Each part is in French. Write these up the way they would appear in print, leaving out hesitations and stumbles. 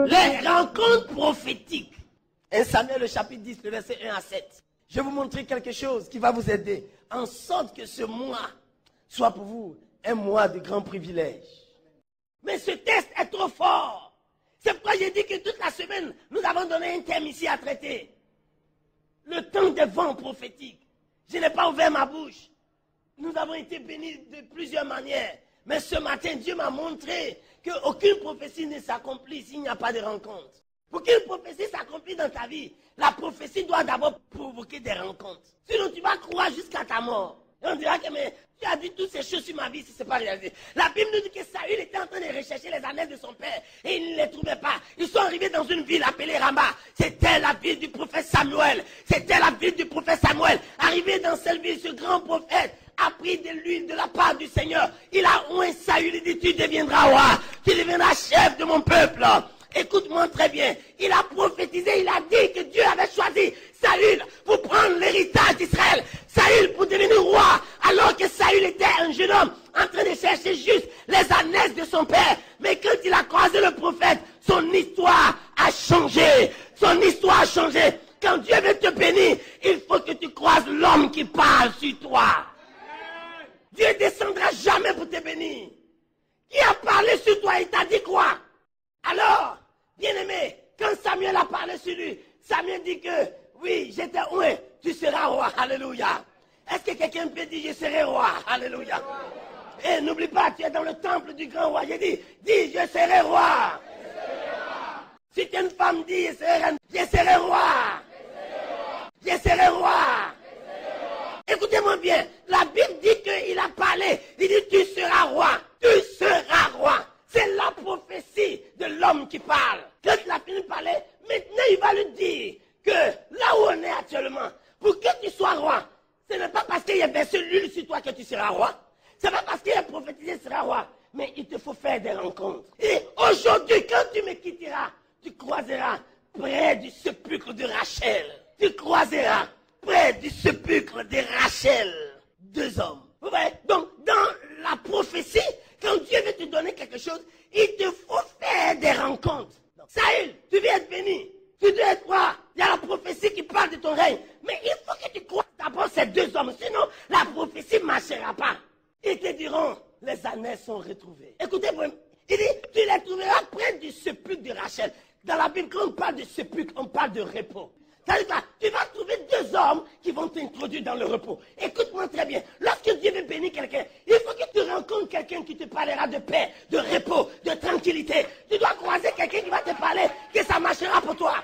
Les rencontres prophétiques. 1 Samuel, le chapitre 10, le verset 1 à 7. Je vais vous montrer quelque chose qui va vous aider, en sorte que ce mois soit pour vous un mois de grands privilèges. Mais ce test est trop fort. C'est pourquoi j'ai dit que toute la semaine, nous avons donné un thème ici à traiter. Le temps des vents prophétiques. Je n'ai pas ouvert ma bouche. Nous avons été bénis de plusieurs manières. Mais ce matin, Dieu m'a montré qu'aucune prophétie ne s'accomplit s'il n'y a pas de rencontre. Pour qu'une prophétie s'accomplisse dans ta vie, la prophétie doit d'abord provoquer des rencontres. Sinon, tu vas croire jusqu'à ta mort. Et on dira que mais, tu as dit toutes ces choses sur ma vie si ce n'est pas réalisé. La Bible nous dit que Saül était en train de rechercher les annales de son père et il ne les trouvait pas. Ils sont arrivés dans une ville appelée Rama. C'était la ville du prophète Samuel. C'était la ville du prophète Samuel. Arrivé dans cette ville, ce grand prophète a pris de l'huile de la part du Seigneur. Il a oint Saül. Il dit, tu deviendras roi. Tu deviendras chef de mon peuple. Écoute-moi très bien. Il a prophétisé, il a dit que Dieu avait choisi Saül pour prendre l'héritage d'Israël. Saül pour devenir roi. Alors que Saül était un jeune homme en train de chercher juste les annales de son père. Mais quand il a croisé le prophète, son histoire a changé. Son histoire a changé. Quand Dieu veut te bénir, il faut que tu croises l'homme qui parle sur toi. Dieu ne descendra jamais pour te bénir. Qui a parlé sur toi, il t'a dit quoi? Alors, bien-aimé, quand Samuel a parlé sur lui, Samuel dit que, oui, j'étais oint, tu seras roi, alléluia. Est-ce que quelqu'un peut dire, je serai roi, alléluia. Et n'oublie pas, tu es dans le temple du grand roi. J'ai dit, dis, je serai roi. Si tu es une femme, dis, je serai roi. Je serai roi. Écoutez-moi bien, la Bible dit qu'il a parlé, il dit, tu seras roi, tu seras roi. C'est la prophétie de l'homme qui parle. Quand il a fini de parler, maintenant il va lui dire que là où on est actuellement, pour que tu sois roi, ce n'est pas parce qu'il y a versé l'huile sur toi que tu seras roi. Ce n'est pas parce qu'il y a prophétisé que tu seras roi. Mais il te faut faire des rencontres. Et aujourd'hui, quand tu me quitteras, tu croiseras près du sépulcre de Rachel. Tu croiseras près du sépulcre de Rachel. 2 hommes. Vous voyez? Donc, dans la prophétie, quand Dieu veut te donner quelque chose, il te faut faire des rencontres. Donc, Saül, tu viens être béni. Tu dois être roi. Il y a la prophétie qui parle de ton règne. Mais il faut que tu croises d'abord ces 2 hommes. Sinon, la prophétie ne marchera pas. Ils te diront, les annales sont retrouvées. Écoutez-moi. Il dit, tu les trouveras près du sépulcre de Rachel. Dans la Bible, quand on parle de sépulcre, on parle de repos. C'est-à-dire que tu vas trouver 2 hommes qui vont t'introduire dans le repos. Écoute-moi très bien. Lorsque Dieu veut bénir quelqu'un, il faut que tu rencontres quelqu'un qui te parlera de paix, de repos, de tranquillité. Tu dois croiser quelqu'un qui va te parler que ça marchera pour toi.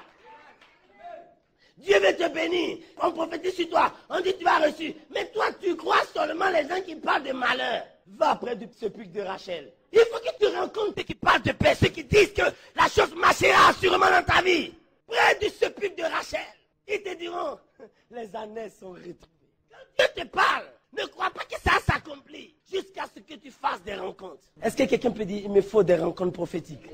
Dieu veut te bénir. On prophétise sur toi. On dit tu vas reçu. Mais toi, tu crois seulement les gens qui parlent de malheur. Va près du sépulcre de Rachel. Il faut que tu rencontres ceux qui parlent de paix, ceux qui disent que la chose marchera sûrement dans ta vie. Près du sépulcre de Rachel, ils te diront, les années sont retrouvées. Quand Dieu te parle, ne crois pas que ça s'accomplit jusqu'à ce que tu fasses des rencontres. Est-ce que quelqu'un peut dire, il me faut des rencontres prophétiques?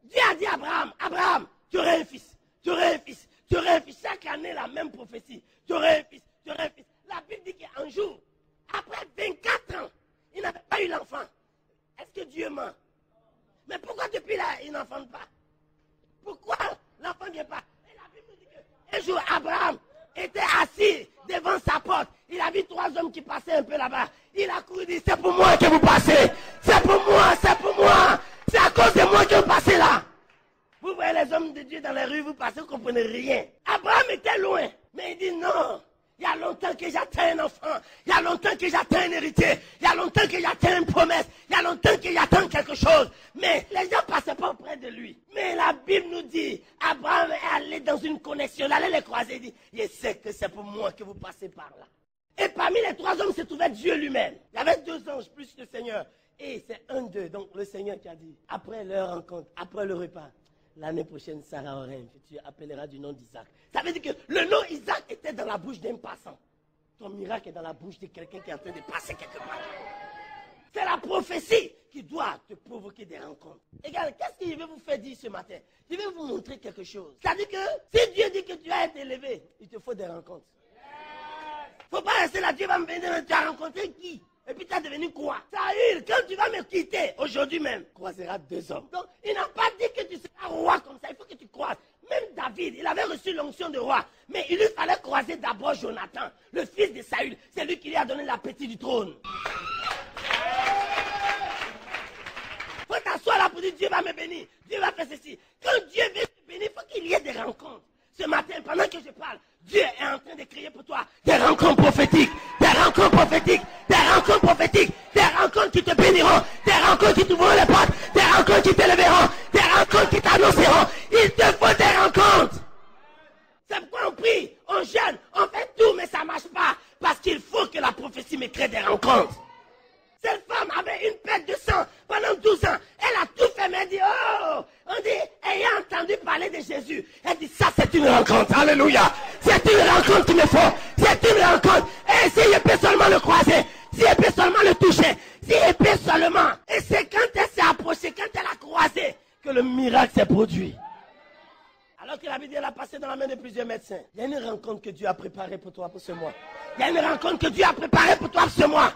Dieu a dit à Abraham, Abraham, tu aurais un fils, tu aurais un fils, tu aurais un fils. Chaque année, la même prophétie. Tu aurais un fils, tu aurais un fils. La Bible dit qu'un jour, après 24 ans, il n'avait pas eu l'enfant. Est-ce que Dieu ment? Mais pourquoi depuis là, il n'enfante pas? Pourquoi l'enfant ne vient pas? Et la Bible nous dit qu'un jour, Abraham était assis devant sa porte. Il a vu 3 hommes qui passaient un peu là-bas. Il a couru et dit, c'est pour moi que vous passez. C'est pour moi, c'est pour moi. C'est à cause de moi que vous passez là. Vous voyez les hommes de Dieu dans les rues, vous passez, vous ne comprenez rien. Abraham était loin. Mais il dit, non. Il y a longtemps que j'attends un enfant. Il y a longtemps que j'attends un héritier. Il y a longtemps que j'attends une promesse. Il y a longtemps que j'attends quelque chose. Mais les gens ne passaient pas auprès de lui. Mais la Bible nous dit, Abraham est allé dans une connexion. Il allait les croiser. Il dit, je sais que c'est pour moi que vous passez par là. Et parmi les 3 hommes se trouvait Dieu lui-même. Il y avait 2 anges plus le Seigneur. Et c'est un d'eux, donc le Seigneur qui a dit, après leur rencontre, après le repas, l'année prochaine, Sarah aura un tu appelleras du nom d'Isaac. Ça veut dire que le nom Isaac était dans la bouche d'un passant. Ton miracle est dans la bouche de quelqu'un qui est en train de passer quelque part. C'est la prophétie qui doit te provoquer des rencontres. Regarde, qu'est-ce que je vais vous faire dire ce matin? Je vais vous montrer quelque chose. C'est-à-dire que si Dieu dit que tu vas être élevé, il te faut des rencontres. Il ne faut pas rester là, Dieu va me bénir, tu as rencontré qui? Et puis tu es devenu quoi? Saül, quand tu vas me quitter, aujourd'hui même, tu croiseras 2 hommes. Donc, il n'a pas dit que tu seras roi comme ça. Il faut que tu croises. Même David, il avait reçu l'onction de roi. Mais il lui fallait croiser d'abord Jonathan, le fils de Saül. C'est lui qui lui a donné l'appétit du trône. Faut t'asseoir là pour dire Dieu va me bénir. Dieu va faire ceci. Quand Dieu veut te bénir, il faut qu'il y ait des rencontres. Ce matin, pendant que je parle, Dieu est en train de crier pour toi des rencontres prophétiques, des rencontres prophétiques, des rencontres prophétiques, des rencontres qui te béniront, des rencontres qui t'ouvriront les portes, des rencontres qui t'élèveront, des rencontres qui t'annonceront. Il te faut des rencontres. C'est pourquoi on prie, on jeûne, on fait tout, mais ça ne marche pas. Parce qu'il faut que la prophétie me crée des rencontres. Cette femme avait une perte de sang pendant 12 ans. Elle a tout fait, mais elle dit, oh, on dit, ayant entendu parler de Jésus. Elle dit, ça c'est une rencontre, alléluia. C'est une rencontre qu'il me faut, c'est une rencontre. Et si je peux seulement le croiser, si je peux seulement le toucher, si je peux seulement. Et c'est quand elle s'est approchée, quand elle a croisé, que le miracle s'est produit. Alors que la Bible elle a passé dans la main de plusieurs médecins. Il y a une rencontre que Dieu a préparée pour toi pour ce mois. Il y a une rencontre que Dieu a préparée pour toi pour ce mois.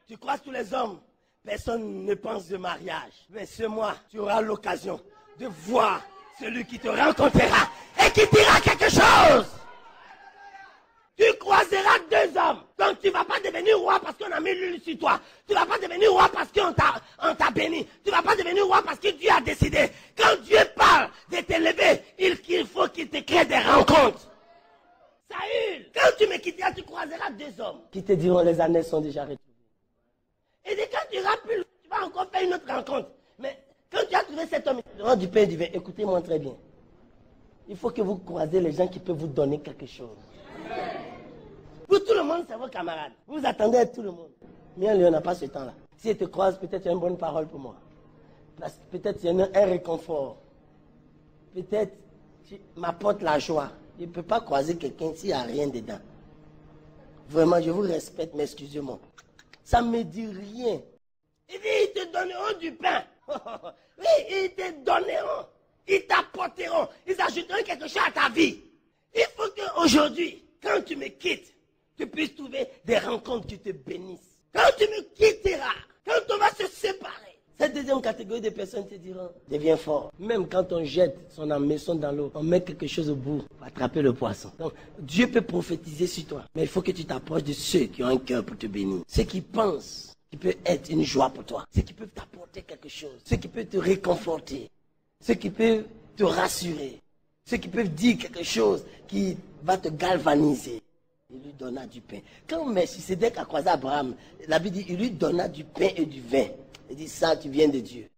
Tu croises tous les hommes, personne ne pense de mariage. Mais ce mois, tu auras l'occasion de voir celui qui te rencontrera et qui dira quelque chose. Tu croiseras 2 hommes. Donc tu ne vas pas devenir roi parce qu'on a mis l'huile sur toi. Tu ne vas pas devenir roi parce qu'on t'a béni. Tu ne vas pas devenir roi parce que Dieu a décidé. Quand Dieu parle de t'élever, il faut qu'il te crée des rencontres. Saül, quand tu me quitteras, tu croiseras 2 hommes qui te diront les années sont déjà retrouvées. Et dès quand tu iras plus loin, tu vas encore faire une autre rencontre. Mais quand tu as trouvé cet homme, il te rend du pain et du vin. Écoutez-moi très bien. Il faut que vous croisez les gens qui peuvent vous donner quelque chose. Pour tout le monde, c'est vos camarades. Vous attendez à tout le monde. Mais on n'a pas ce temps-là. Si elle te croise, peut-être il y a une bonne parole pour moi. Parce que peut-être il y a un réconfort. Peut-être tu m'apportes la joie. Je ne peux pas croiser quelqu'un s'il n'y a rien dedans. Vraiment, je vous respecte, mais excusez-moi. Ça ne me dit rien. Il dit, ils te donneront du pain. Oui, ils te donneront. Ils t'apporteront. Ils ajouteront quelque chose à ta vie. Il faut qu'aujourd'hui, quand tu me quittes, tu puisses trouver des rencontres qui te bénissent. Quand tu me quitteras, quand on va se séparer, cette deuxième catégorie de personnes te diront, deviens fort. Même quand on jette son hameçon dans l'eau, on met quelque chose au bout pour attraper le poisson. Donc, Dieu peut prophétiser sur toi. Mais il faut que tu t'approches de ceux qui ont un cœur pour te bénir. Ceux qui pensent qu'il peut être une joie pour toi. Ceux qui peuvent t'apporter quelque chose. Ceux qui peuvent te réconforter. Ceux qui peuvent te rassurer. Ceux qui peuvent dire quelque chose qui va te galvaniser. Il lui donna du pain. Quand Melchisédek a croisé Abraham, la Bible dit, il lui donna du pain et du vin. Il dit, ça, tu viens de Dieu.